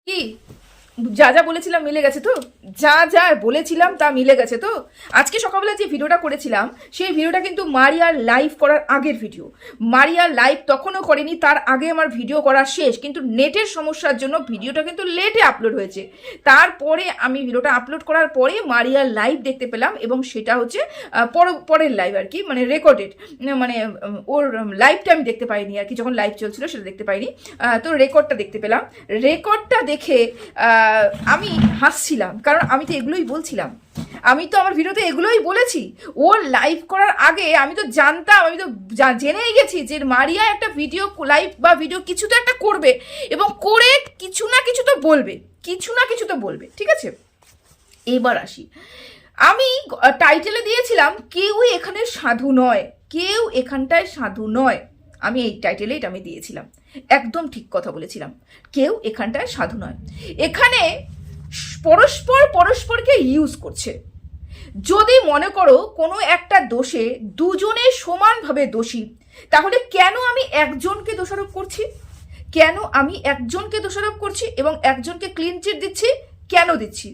কি যা যা বলেছিলাম মিলে গেছে তো? যা যা বলেছিলাম তা মিলে গেছে তো? আজকে সকালবেলা যে ভিডিওটা করেছিলাম সেই ভিডিওটা কিন্তু মারিয়ার লাইভ করার আগের ভিডিও। মারিয়ার লাইভ তখনও করেনি, তার আগে আমার ভিডিও করা শেষ, কিন্তু নেটের সমস্যার জন্য ভিডিওটা কিন্তু লেটে আপলোড হয়েছে। তারপরে আমি ভিডিওটা আপলোড করার পরে মারিয়ার লাইভ দেখতে পেলাম, এবং সেটা হচ্ছে পরের লাইভ আর কি, মানে রেকর্ডেড, মানে ওর লাইভটা আমি দেখতে পাইনি আর কি, যখন লাইভ চলছিল সেটা দেখতে পাইনি। তো রেকর্ডটা দেখতে পেলাম। রেকর্ডটা দেখে আমি হাসছিলাম, কারণ আমি তো এগুলোই বলছিলাম, আমি তো আমার ভিডিওতে এগুলোই বলেছি। ওর লাইভ করার আগে আমি তো জানতাম, আমি তো জেনেই গেছি যে মারিয়া একটা ভিডিও লাইভ বা ভিডিও কিছু তো একটা করবে, এবং করে কিছু না কিছু তো বলবে, কিছু না কিছু তো বলবে, ঠিক আছে? এবার আসি, আমি টাইটেলে দিয়েছিলাম কেউই এখানে সাধু নয়, কেউ এখানটায় সাধু নয়। আমি এই টাইটেলে এটা আমি দিয়েছিলাম, একদম ঠিক কথা বলেছিলাম, কেউ এখানটায় সাধু নয়। এখানে পরস্পর পরস্পরকে ইউজ করছে। যদি মনে করো কোনো একটা দোষে দুজনে সমানভাবে দোষী, তাহলে কেন আমি একজনকে দোষারোপ করছি? কেন আমি একজনকে দোষারোপ করছি এবং একজনকে ক্লিন চিট দিচ্ছি? কেন দিচ্ছি?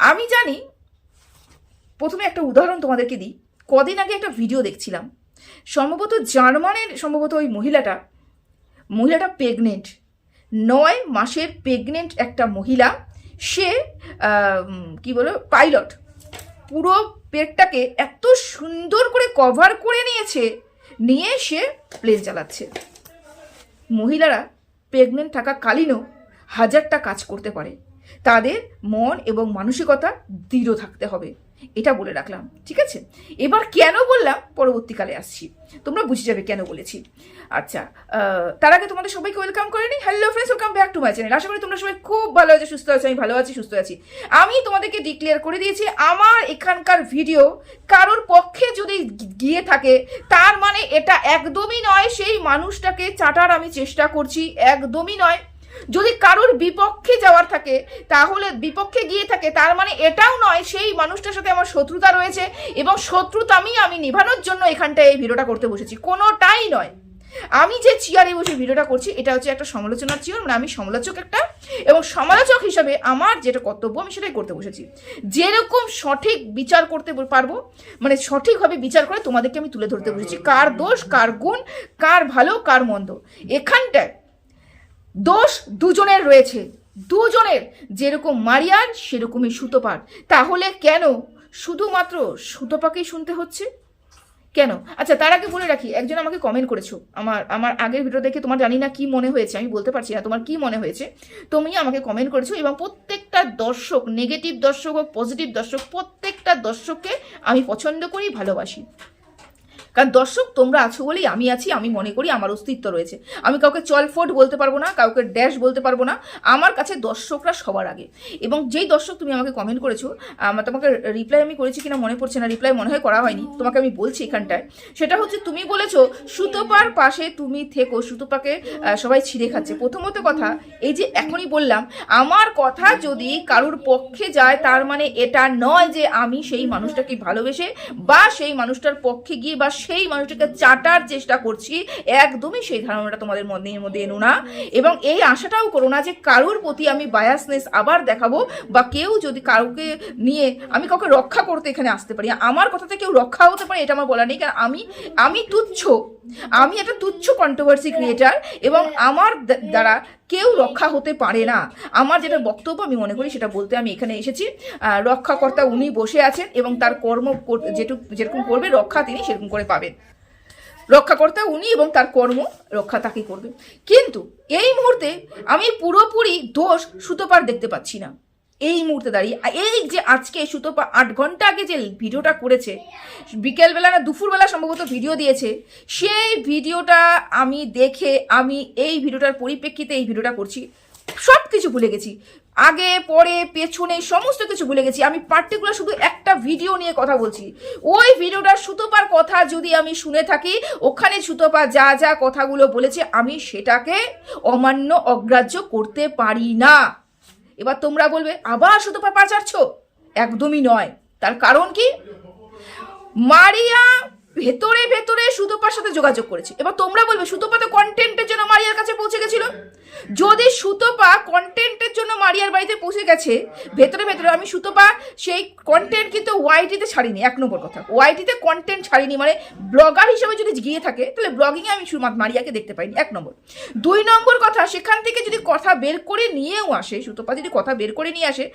আমি জানি। প্রথমে একটা উদাহরণ তোমাদেরকে দিই। কদিন আগে একটা ভিডিও দেখছিলাম, সম্ভবত জার্মানের, সম্ভবত ওই মহিলাটা প্রেগনেন্ট, 9 মাসের প্রেগনেন্ট একটা মহিলা। সে কি বলো, পাইলট, পুরো পেটটাকে এত সুন্দর করে কভার করে নিয়ে সে প্লেন চালাচ্ছে। মহিলারা প্রেগনেন্ট থাকাকালীনও হাজারটা কাজ করতে পারে, তাদের মন এবং মানসিকতা দৃঢ় থাকতে হবে, এটা বলে রাখলাম, ঠিক আছে? এবার কেন বললাম পরবর্তীকালে আসছি, তোমরা বুঝে যাবে কেন বলেছি। আচ্ছা, তার আগে তোমাদের সবাইকে ওয়েলকাম করে নিই। Hello friends, welcome back to my channel. আশা করি তোমরা সবাই খুব ভালো আছো, সুস্থ আছো। আমি ভালো আছি, সুস্থ আছি। আমি তোমাদেরকে ডিক্লেয়ার করে দিয়েছি, আমার এখানকার ভিডিও কারোর পক্ষে যদি গিয়ে থাকে, তার মানে এটা একদমই নয় সেই মানুষটাকে চাটার আমি চেষ্টা করছি, একদমই নয়। যদি কারোর বিপক্ষে যাওয়ার থাকে, তাহলে বিপক্ষে গিয়ে থাকে, তার মানে এটাও নয় সেই মানুষটার সাথে আমার শত্রুতা রয়েছে, এবং শত্রুতা আমি নিভানোর জন্য এখানটায় এই ভিডিওটা করতে বসেছি, কোনোটাই নয়। আমি যে চেয়ারে বসে ভিডিওটা করছি, এটা হচ্ছে একটা সমালোচনার চেয়ার, মানে আমি সমালোচক একটা, এবং সমালোচক হিসাবে আমার যেটা কর্তব্য আমি সেটাই করতে বসেছি। যেরকম সঠিক বিচার করতে পারবো, মানে সঠিকভাবে বিচার করে তোমাদেরকে আমি তুলে ধরতে বসেছি, কার দোষ কার গুণ, কার ভালো কার মন্দ। এখানটায় দোষ দুজনের রয়েছে, দুজনের, যেরকম মারিয়ার সেরকমই সুতপার। তাহলে কেন শুধুমাত্র সুতপাকেই শুনতে হচ্ছে? কেন? আচ্ছা, তার আগে বলে রাখি, একজন আমাকে কমেন্ট করেছো, আমার আগের ভিডিও দেখে তোমার জানি না কি মনে হয়েছে, আমি বলতে পারছি না তোমার কি মনে হয়েছে। তুমি আমাকে কমেন্ট করেছো, এবং প্রত্যেকটা দর্শক, নেগেটিভ দর্শক হোক পজিটিভ দর্শক, প্রত্যেকটা দর্শককে আমি পছন্দ করি, ভালোবাসি। কারণ দর্শক তোমরা আছো বলেই আমি আছি, আমি মনে করি আমার অস্তিত্ব রয়েছে। আমি কাউকে চলফোট বলতে পারবো না, কাউকে ড্যাশ বলতে পারবো না, আমার কাছে দর্শকরা সবার আগে। এবং যেই দর্শক তুমি আমাকে কমেন্ট করেছো, তোমাকে রিপ্লাই আমি করেছি কিনা মনে পড়ছে না, রিপ্লাই মনে হয় করা হয়নি, তোমাকে আমি বলছি এখানটায়। সেটা হচ্ছে, তুমি বলেছো সুতপার পাশে তুমি থেকো, সুতপাকে সবাই ছিঁড়ে খাচ্ছে। প্রথমত কথা, এই যে এখনই বললাম, আমার কথা যদি কারোর পক্ষে যায়, তার মানে এটা নয় যে আমি সেই মানুষটাকে ভালোবেসে বা সেই মানুষটার পক্ষে গিয়ে বা সেই মানুষটাকে চাটার চেষ্টা করছি, একদমই সেই ধারণাটা তোমাদের মনের মধ্যে এনো না। এবং এই আশাটাও করো না যে কারোর প্রতি আমি বায়াসনেস আবার দেখাবো, বা কেউ যদি কাউকে নিয়ে আমি কাউকে রক্ষা করতে এখানে আসতে পারি, আমার কথাতে কেউ রক্ষা হতে পারে, এটা আমার বলা নেই। কারণ আমি তুচ্ছ, আমি একটা তুচ্ছ কন্ট্রোভার্সি ক্রিয়েটার, এবং আমার দ্বারা কেউ রক্ষা হতে পারে না। আমার যেটা বক্তব্য আমি মনে করি সেটা বলতে আমি এখানে এসেছি। রক্ষাকর্তা উনি বসে আছেন, এবং তার কর্ম যেরকম করবে রক্ষা তিনি সেরকম করে পাবেন। রক্ষাকর্তা উনি, এবং তার কর্ম রক্ষা তাকে করবে। কিন্তু এই মুহূর্তে আমি পুরোপুরি দোষ সুতপার দেখতে পাচ্ছি না। এই মুহূর্তে দাঁড়িয়ে, এই যে আজকে সুতপা 8 ঘন্টা আগে যে ভিডিওটা করেছে, বিকেলবেলা না দুপুরবেলা সম্ভবত ভিডিও দিয়েছে, সেই ভিডিওটা আমি দেখে, আমি এই ভিডিওটার পরিপ্রেক্ষিতে এই ভিডিওটা করছি, সব কিছু ভুলে গেছি, আগে পরে পেছনে সমস্ত কিছু ভুলে গেছি। আমি পার্টিকুলার শুধু একটা ভিডিও নিয়ে কথা বলছি। ওই ভিডিওটার সুতপার কথা যদি আমি শুনে থাকি, ওখানে সুতপা যা যা কথাগুলো বলেছে, আমি সেটাকে অমান্য অগ্রাহ্য করতে পারি না। এবার তোমরা বলবে আবার সুতপা পা চাচ্ছ, একদমই নয়। তার কারণ কি? মারিয়া ভেতরে ভেতরে সুতপার সাথে যোগাযোগ করেছে। এবার তোমরা বলবে সুতপা তো কন্টেন্টের জন্য মারিয়ার কাছে পৌঁছে গেছিল। যদি সুতপা কন্টেন্টের জন্য মারিয়ার বাড়িতে পৌঁছে গেছে ভেতরে ভেতরে, আমি সুতপা সেই কন্টেন্ট কিন্তু ওয়াইটিতে ছাড়িনি। 1 নম্বর কথা, ওয়াইটিতে কন্টেন্ট ছাড়িনি, মানে ব্লগার হিসেবে যদি গিয়ে থাকে তাহলে ব্লগিংয়ে আমি মারিয়াকে দেখতে পাইনি, 1 নম্বর। 2 নম্বর কথা, সেখান থেকে যদি কথা বের করে নিয়েও আসে, সুতপা যদি কথা বের করে নিয়ে আসে,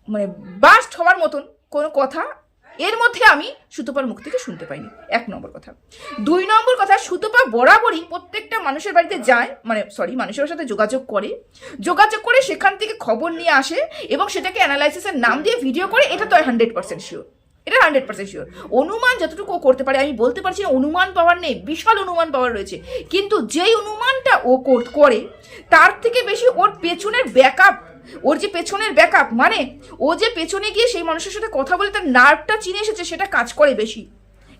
মানে বাস্ট হওয়ার মতন কোনো কথা এর মধ্যে আমি সুতপার মুখ থেকে শুনতে পাইনি, 1 নম্বর কথা। 2 নম্বর কথা, সুতপা বরাবরই প্রত্যেকটা মানুষের বাড়িতে যায়, মানে মানুষের সাথে যোগাযোগ করে সেখান থেকে খবর নিয়ে আসে এবং সেটাকে অ্যানালাইসিসের নাম দিয়ে ভিডিও করে। এটা তো 100% শিওর, এটা 100% শিওর। অনুমান যতটুকু ও করতে পারে, আমি বলতে পারছি না অনুমান পাওয়ার নেই, বিশাল অনুমান পাওয়ার রয়েছে, কিন্তু যেই অনুমানটা ও করে তার থেকে বেশি ওর পেছনের ব্যাকআপ, ওর যে পেছনের ব্যাকআপ, মানে ও যে পেছনে গিয়ে সেই মানুষের সাথে কথা বলে তার নার্ভটা চিনে এসেছে, সেটা কাজ করে বেশি,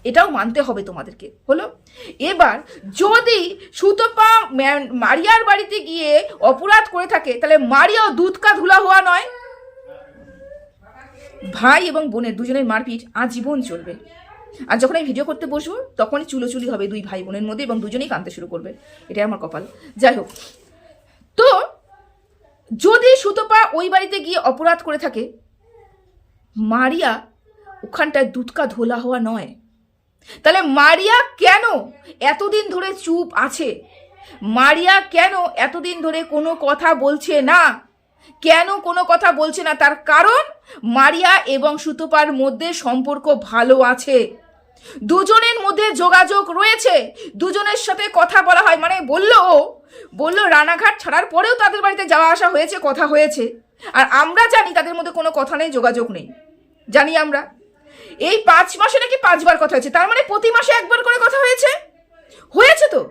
এটাও মানতে হবে তোমাদেরকে। হলো, এবার যদি সুতপা মারিয়ার বাড়িতে গিয়ে অপরাধ করে থাকে তাহলে মারিয়াও দুধ কা ধুলা হওয়া নয়। ভাই এবং বোনের দুজনের মারপিট আজীবন চলবে। আর যখন আমি ভিডিও করতে বসবো তখনই চুলোচুলি হবে 2 ভাই বোনের মধ্যে এবং দুজনেই কাঁদতে শুরু করবে, এটাই আমার কপাল। যাই হোক, তো যদি সুতপা ওই বাড়িতে গিয়ে অপরাধ করে থাকে, মারিয়া ওখানটায় দুধকা ধোলা হওয়া নয়। তাহলে মারিয়া কেন এতদিন ধরে চুপ আছে? মারিয়া কেন এতদিন ধরে কোনো কথা বলছে না? কেন কোনো কথা বলছে না? তার কারণ মারিয়া এবং সুতপার মধ্যে সম্পর্ক ভালো আছে, দুজনের মধ্যে যোগাযোগ রয়েছে, দুজনের সাথে কথা বলা হয়। মানে বললো রানাঘাট ছাড়ার পরেও তাদের বাড়িতে যাওয়া আসা হয়েছে, কথা হয়েছে। আর আমরা জানি তাদের মধ্যে কোনো কথা নেই, যোগাযোগ নেই, জানি আমরা। এই 5 মাসে নাকি 5 বার কথা হয়েছে, তার মানে প্রতি মাসে 1 বার করে কথা হয়েছে তো।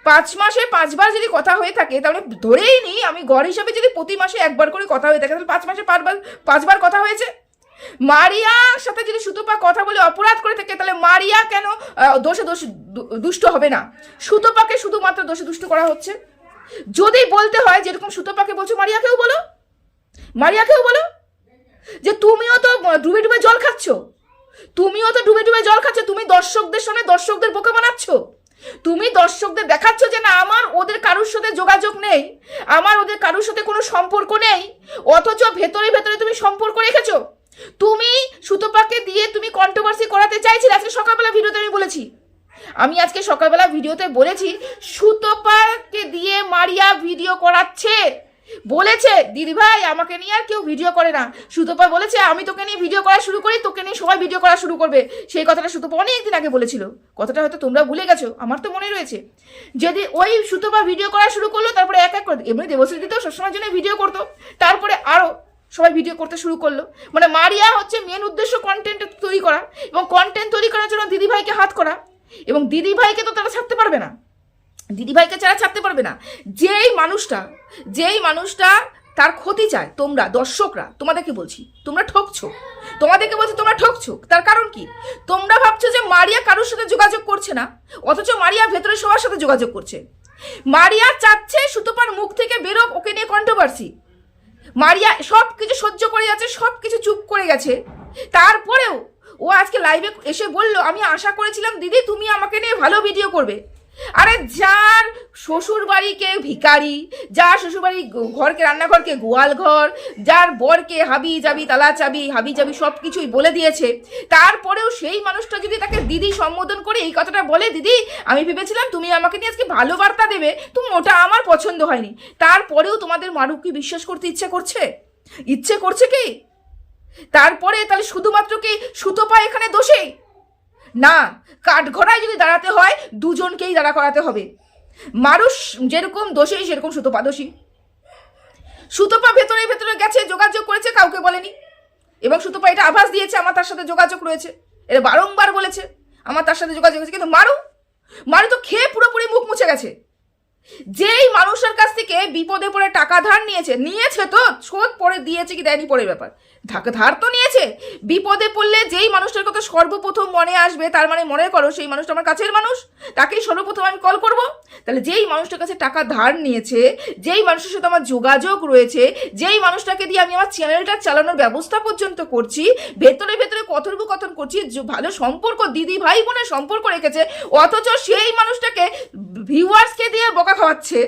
5 মাসে 5 বার যদি কথা হয়ে থাকে, তাহলে ধরেই নিই আমি গড় হিসাবে, যদি প্রতি মাসে 1 বার করে কথা হয়ে থাকে তাহলে 5 মাসে 5 বার কথা হয়েছে। মারিয়ার সাথে যদি সুতপা কথা বলে অপরাধ করে থাকে তাহলে মারিয়া কেন দুষ্ট হবে না? সুতপাকে শুধুমাত্র দুষ্ট করা হচ্ছে। যদি বলতে হয় যেরকম সুতপাকে বলছো, মারিয়াকেও বলো যে তুমিও তো ডুবে ডুবে জল খাচ্ছ, তুমি দর্শকদের সামনে দর্শকদের বোকা বানাচ্ছ, তুমি দর্শকদের দেখাচ্ছ যে না আমার ওদের কারোর সাথে যোগাযোগ নেই, আমার ওদের কারোর সাথে কোনো সম্পর্ক নেই, অথচ ভেতরে ভেতরে তুমি সম্পর্ক রেখেছো। তুমি সুতপাকে দিয়ে তুমি কন্ট্রোভার্সি করাতে চাইছিলে। আজকে সকালবেলা ভিডিওতে বলেছি সুতপাকে দিয়ে মারিয়া ভিডিও করাচ্ছে, বলেছে দিদিভাই আমাকে নিয়ে আর কেউ ভিডিও করে না। সুতপা বলেছে আমি তোকে নিয়ে ভিডিও করা শুরু করি, তোকে নিয়ে সবাই ভিডিও করা শুরু করবে। সেই কথাটা সুতপা অনেকদিন আগে বলেছিল, কথাটা হয়তো তোমরা ভুলে গেছো, আমার তো মনে রয়েছে। যদি ওই সুতপা ভিডিও করা শুরু করলো, তারপরে এক এক করে এমনি দেবশ্রী দিতেও সবসময়ের জন্য ভিডিও করতো, তারপরে আরও সবাই ভিডিও করতে শুরু করলো। মানে মারিয়া হচ্ছে মেন উদ্দেশ্য কন্টেন্ট তৈরি করা, এবং কন্টেন্ট তৈরি করার জন্য দিদিভাইকে হাত করা, এবং দিদিভাইকে তো তারা ছাড়তে পারবে না, দিদিভাইকে ছাড়া ছাড়তে পারবে না। যেই মানুষটা তার ক্ষতি চায়, তোমরা দর্শকরা, তোমাদেরকে বলছি তোমরা ঠকছো, তার কারণ কি? তোমরা ভাবছো যে মারিয়া কারোর সাথে যোগাযোগ করছে না, অথচ মারিয়া ভেতরে সবার সাথে যোগাযোগ করছে। মারিয়া চাচ্ছে সুতপার মুখ থেকে বেরোক ওকে নিয়ে কন্ট্রোভার্সি। মারিয়া সব কিছু সহ্য করে যাচ্ছে, সব কিছু চুপ করে গেছে, তারপরেও ও আজকে লাইভে এসে বলল আমি আশা করেছিলাম দিদি তুমি আমাকে নিয়ে ভালো ভিডিও করবে। আরে যার শ্বশুর বাড়িকে ভিখারি, যার শ্বশুর বাড়ি ঘরকে রান্নাঘরকে গোয়াল ঘর, যার বরকে হাবি জাবি তালা চাবি হাবি জাবি সব কিছুই বলে দিয়েছে, তারপরেও সেই মানুষটা যদি তাকে দিদি সম্বোধন করে এই কথাটা বলে, দিদি আমি ভেবেছিলাম তুমি আমাকে নিয়ে আজকে ভালো বার্তা দেবে, তুমি ওটা আমার পছন্দ হয়নি, তারপরেও তোমাদের মারুফকে বিশ্বাস করতে ইচ্ছে করছে কি? তারপরে তাহলে শুধুমাত্র কি সুতপা এখানে দোষী? না, কাঠগড়ায় যদি দাঁড়াতে হয় দুজনকেই দাঁড়া করাতে হবে। মারুষ যেরকম দোষী সেরকম সুতপা দোষী। সুতপা ভেতরে ভেতরে গেছে, যোগাযোগ করেছে, কাউকে বলেনি, এবং সুতপা এটা আভাস দিয়েছে আমার তার সাথে যোগাযোগ রয়েছে, এটা বারংবার বলেছে আমার তার সাথে যোগাযোগ হয়েছে। কিন্তু মারু তো খেয়ে পুরোপুরি মুখ মুছে গেছে, যেই মানুষের কাছ থেকে বিপদে পড়ে টাকা ধার নিয়েছে তো, শোধ পরে দিয়েছে কি দেয়নি পরের ব্যাপার, ধার তো নিয়েছে। বিপদে পড়লে যেই মানুষটার কথা সর্বপ্রথম মনে আসবে, তার মানে মনে করো সেই মানুষটা আমার কাছের মানুষ, তাকেই সর্বপ্রথম আমি কল করব। তাহলে যেই মানুষটার কাছে টাকা ধার নিয়েছে, যেই মানুষের সাথে আমার যোগাযোগ রয়েছে, যেই মানুষটাকে দিয়ে আমি আমার চ্যানেলটা চালানোর ব্যবস্থা পর্যন্ত করছি, ভেতরে ভেতরে কথোপকথন করছি, ভালো সম্পর্ক, দিদি ভাই বোনের সম্পর্ক রেখেছে, অথচ সেই মানুষটাকে ভিউয়ার্সকে দিয়ে বকা খাওয়াচ্ছে,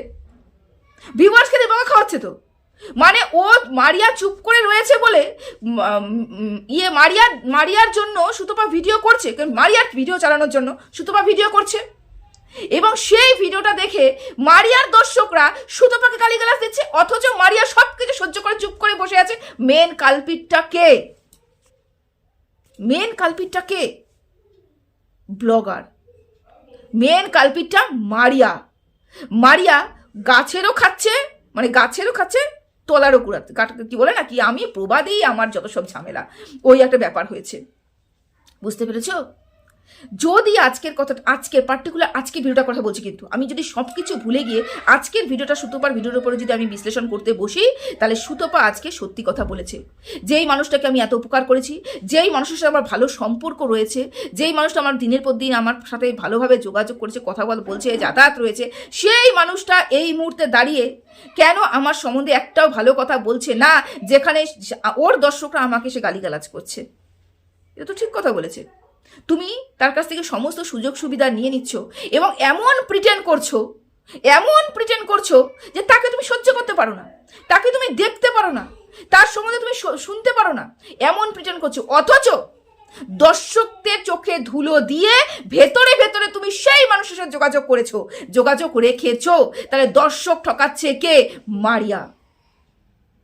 তো মানে ও মারিয়া চুপ করে রয়েছে বলে মারিয়ার জন্য সুতপা ভিডিও করছে, মারিয়ার ভিডিও চালানোর জন্য সুতপা ভিডিও করছে, এবং সেই ভিডিওটা দেখে মারিয়ার দর্শকরা সুতপাকে গালিগালাজ দিচ্ছে, অথচ মারিয়া সবকিছু সহ্য করে চুপ করে বসে আছে। মেন কালপিটটা কে? ব্লগার। মেন কালপিটটা মারিয়া গাছেরও খাচ্ছে, তলারও কুড়াচ্ছে, কি বলে না কি, আমি প্রবাদেই আমার যত সব ঝামেলা, ওই একটা ব্যাপার হয়েছে, বুঝতে পেরেছ? যদি আজকের ভিডিওটার কথা বলছি, কিন্তু আমি যদি সব কিছু ভুলে গিয়ে আজকের ভিডিওটা সুতপার ভিডিওর উপরে যদি আমি বিশ্লেষণ করতে বসি, তাহলে সুতপা আজকে সত্যি কথা বলেছে। যেই মানুষটাকে আমি এত উপকার করেছি, যেই মানুষের সাথে আমার ভালো সম্পর্ক রয়েছে, যেই মানুষটা আমার দিনের পর দিন আমার সাথে ভালোভাবে যোগাযোগ করেছে, কথা বলছে, যাতায়াত রয়েছে, সেই মানুষটা এই মুহূর্তে দাঁড়িয়ে কেন আমার সম্বন্ধে একটাও ভালো কথা বলছে না, যেখানে ওর দর্শকরা আমাকে সে গালিগালাজ করছে? এটা তো ঠিক কথা বলেছে। তুমি তার কাছ থেকে সমস্ত সুযোগ সুবিধা নিয়ে নিচ্ছ এবং এমন প্রিটেন্ড করছো যে তাকে তুমি সহ্য করতে পারো না, তাকে তুমি দেখতে পারো না, তার সম্বন্ধে তুমি শুনতে পারো না, এমন প্রিটেন্ড করছো, অথচ দর্শকদের চোখে ধুলো দিয়ে ভেতরে ভেতরে তুমি সেই মানুষের সাথে যোগাযোগ রেখেছো। তাহলে দর্শক ঠকাচ্ছে কে? মারিয়া।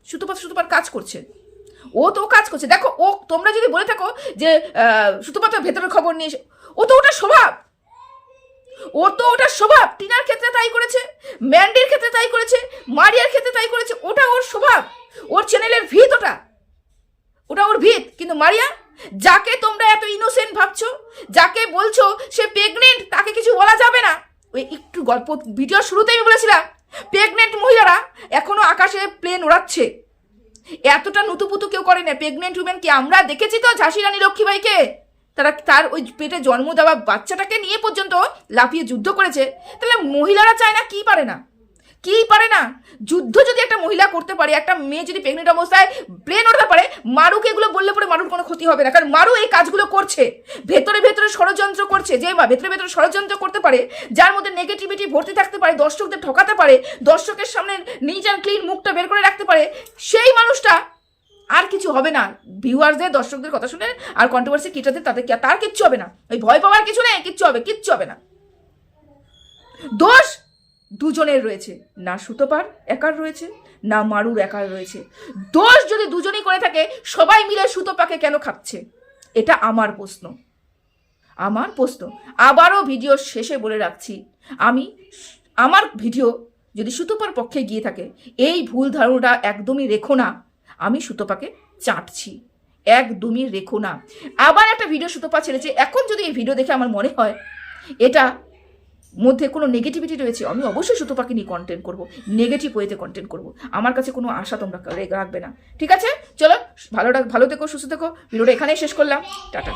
সুতপার কাজ করছে, ও তো কাজ করছে। দেখো, ও তোমরা যদি বলে থাকো যে সুতপা ভেতরের খবর নিয়ে, ও তো ওটা স্বভাব। টিনার ক্ষেত্রে তাই করেছে, ম্যান্ডির ক্ষেত্রে তাই করেছে, মারিয়ার ক্ষেত্রে তাই করেছে, ওটা ওর স্বভাব, ওর চ্যানেলের ভিত, ওটা ওর ভিত। কিন্তু মারিয়া, যাকে তোমরা এত ইনোসেন্ট ভাবছো, যাকে বলছো সে প্রেগনেন্ট, তাকে কিছু বলা যাবে না। ওই একটু গল্প ভিডিওর শুরুতেই আমি বলেছিলাম, প্রেগনেন্ট মহিলারা এখনো আকাশে প্লেন ওড়াচ্ছে, এতটা নুতুপুতু কেউ করে না। প্রেগনেন্ট উমেনকে আমরা দেখেছি তো, ঝাঁসি রানী লক্ষ্মীবাইকে, তার ওই পেটে জন্ম দেওয়া বাচ্চাটাকে নিয়ে পর্যন্ত লাফিয়ে যুদ্ধ করেছে। তাহলে মহিলারা চায় না? কি পারে না? যুদ্ধ যদি একটা মহিলা করতে পারে, একটা মেয়ে যদি প্রেগনেন্ট অবস্থায় প্লেন উড়তে পারে, মারুকে এগুলো বললে পরে মারুর কোনো ক্ষতি হবে না, কারণ মারু এই কাজগুলো করছে, ভেতরে ভেতরে ষড়যন্ত্র করছে। যে ভেতরে ষড়যন্ত্র করতে পারে, যার মধ্যে নেগেটিভিটি ভর্তি থাকতে পারে, দর্শকদের ঠকাতে পারে, দর্শকের সামনে নিজ আর ক্লিন মুখটা বের করে রাখতে পারে, সেই মানুষটা আর কিছু হবে না। ভিউয়ার্সদের, দর্শকদের কথা শুনে আর কন্ট্রোভার্সি কিটাতে তার কিচ্ছু হবে না, ওই ভয় পাওয়ার কিছু নেই, কিচ্ছু হবে না। দোষ দুজনের রয়েছে, না সুতপার একার রয়েছে, না মারুর একার রয়েছে। দোষ যদি দুজনই করে থাকে, সবাই মিলে সুতপাকে কেন খাচ্ছে? এটা আমার প্রশ্ন। আবারও ভিডিও শেষে বলে রাখছি, আমার ভিডিও যদি সুতপার পক্ষে গিয়ে থাকে, এই ভুল ধারণাটা একদমই রেখো না, আমি সুতপাকে চাটছি, একদমই রেখো না। আবার একটা ভিডিও সুতপা ছেড়েছে, এখন যদি এই ভিডিও দেখে আমার মনে হয় এটা মধ্যে কোনো নেগেটিভিটি রয়েছে, আমি অবশ্যই সুতপাকে নিয়ে কন্টেন্ট করবো, নেগেটিভ ওয়েতে কন্টেন্ট করবো। আমার কাছে কোনো আশা তোমরা রাখবে না, ঠিক আছে? চলো, ভালো থেকো, সুস্থ থেকো। ভিডিওটা এখানেই শেষ করলাম, টাটা।